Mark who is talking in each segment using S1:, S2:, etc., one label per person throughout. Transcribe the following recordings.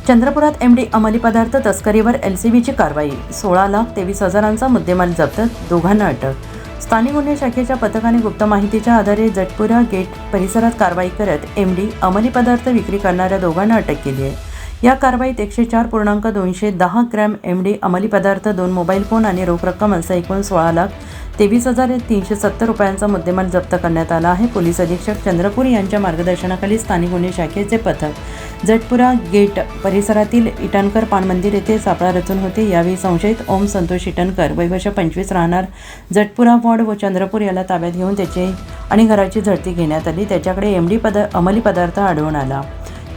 S1: चंद्रपुरात MD अंमली पदार्थ तस्करीवर एलसीबीची कारवाई. 16,23,000चा मुद्देमाल जप्त, दोघांना अटक. स्थानिक गुन्हे शाखेच्या पथकाने गुप्त माहितीच्या आधारे जटपुरा गेट परिसरात कारवाई करत एमडी अंमली पदार्थ विक्री करणाऱ्या दोघांना अटक केली आहे. या कारवाईत 104.210 ग्रॅम एमडी अंमली पदार्थ, 2 मोबाईल फोन आणि रोख रक्कम असा एकूण 16,23,370 रुपयांचा मुद्देमाल जप्त करण्यात आला आहे. पोलीस अधीक्षक चंद्रपूर यांच्या मार्गदर्शनाखाली स्थानिक गुन्हे शाखेचे पथक जटपुरा गेट परिसरातील इटनकर पान मंदिर येथे सापळा रचून होते. यावेळी संशयित ओम संतोष इटनकर वय वर्ष 25 राहणार जटपुरा वॉर्ड व चंद्रपूर याला ताब्यात घेऊन त्याचे आणि घराची झडती घेण्यात आली. त्याच्याकडे अंमली पदार्थ आढळून आला.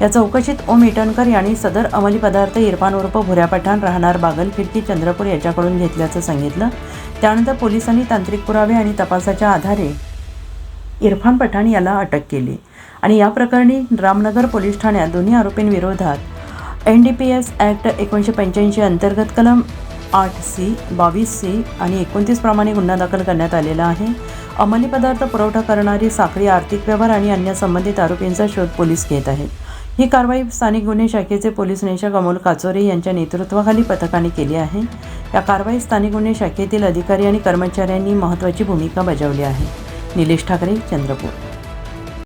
S1: या चौकशीत ओम इटनकर यांनी सदर अंमली पदार्थ इरफान उर्फ भुऱ्या पठाण राहणार बागल खिडकी चंद्रपूर याच्याकडून घेतल्याचं सांगितलं. त्यानंतर पोलिसांनी तांत्रिक पुरावे आणि तपासाच्या आधारे इरफान पठाण याला अटक केली आणि या प्रकरणी रामनगर पोलीस ठाण्यात दोन्ही आरोपींविरोधात NDPS ॲक्ट 1985 अंतर्गत कलम 8C, 22C आणि 29 प्रमाणे गुन्हा दाखल करण्यात आलेला आहे. अंमली पदार्थ पुरवठा करणारी साखळी, आर्थिक व्यवहार आणि अन्य संबंधित आरोपींचा शोध पोलीस घेत आहेत. ही कारवाई स्थानिक गुन्हे शाखेचे पोलीस निरीक्षक अमोल काचोरे यांच्या नेतृत्वाखाली पथकाने केली आहे. या कारवाईत स्थानिक गुन्हे शाखेतील अधिकारी आणि कर्मचाऱ्यांनी महत्त्वाची भूमिका बजावली आहे. निलेश ठाकरे, चंद्रपूर.